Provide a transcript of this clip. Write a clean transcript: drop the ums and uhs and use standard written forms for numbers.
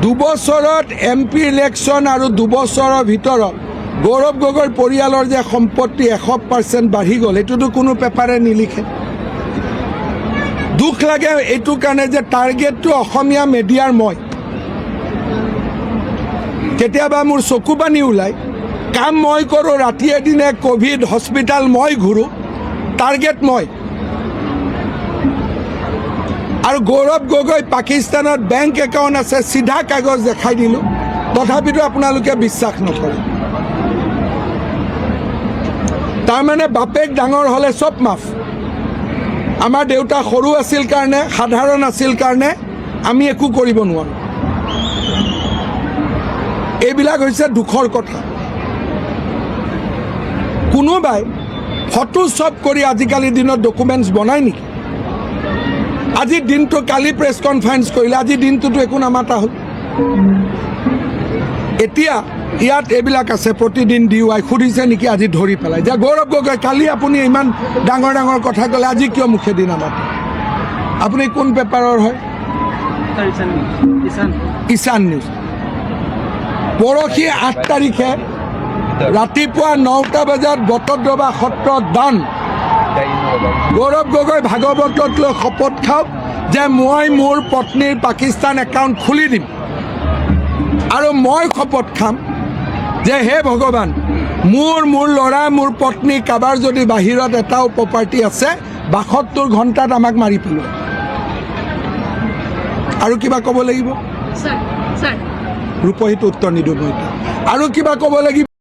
দুবছৰত MP election আৰু দুবছৰৰ ভিতৰত গৌৰৱ গগৈৰ পৰিয়ালৰ যে সম্পত্তি 100% বাঢ়ি গ'ল, এইটোতো কোনো পেপাৰে নিলিখে। দুখ লাগে এইটো কাৰণে যে টাৰ্গেটটো অসমীয়া মিডিয়াৰ মই। কেতিয়াবা মোৰ চকু পানী ওলায়, কাম মই কৰোঁ, ৰাতিয়ে দিনে কোভিড হস্পিটেল মই ঘূৰোঁ, টাৰ্গেট মই। আৰু গৌৰৱ গগৈ পাকিস্তানত বেংক একাউণ্ট আছে, চিধা কাগজ দেখাই দিলোঁ, তথাপিতো আপোনালোকে বিশ্বাস নকৰে। তাৰমানে বাপেক ডাঙৰ হ'লে চব মাফ। আমাৰ দেউতা সৰু আছিল কাৰণে, সাধাৰণ আছিল কাৰণে আমি একো কৰিব নোৱাৰোঁ। এইবিলাক হৈছে দুখৰ কথা। কোনোবাই ফটো চপ কৰি আজিকালিৰ দিনত ডকুমেণ্টছ বনায় নেকি? আজিৰ দিনটো কালি প্ৰেছ কনফাৰেন্স কৰিলে, আজিৰ দিনটোতো একো নামাতা হ'ল। এতিয়া ইয়াত এইবিলাক আছে, প্ৰতিদিন DUI সুধিছে নেকি আজি ধৰি পেলাই যে গৌৰৱ গগৈ কালি আপুনি ইমান ডাঙৰ ডাঙৰ কথা ক'লে, আজি কিয় মুখেদি নামাতে? আপুনি কোন পেপাৰৰ হয়? ঈশান নিউজ। পৰহি 8 তাৰিখে ৰাতিপুৱা 9টা বজাত বটদ্ৰৱা সত্ৰত দান। গৌৰৱ গগৈ ভাগৱতত লৈ শপত খাওক যে মই মোৰ পত্নীৰ পাকিস্তান একাউণ্ট খুলি দিম, আৰু মই শপত খাম যে হে ভগৱান, মোৰ ল'ৰা মোৰ পত্নী কাৰোবাৰ যদি বাহিৰত এটাও প্ৰপাৰ্টি আছে 72 ঘণ্টাত আমাক মাৰি পেলোৱা। আৰু কিবা ক'ব লাগিব? ৰূপহীত উত্তৰ নিদিওঁ মই। আৰু কিবা ক'ব লাগিব?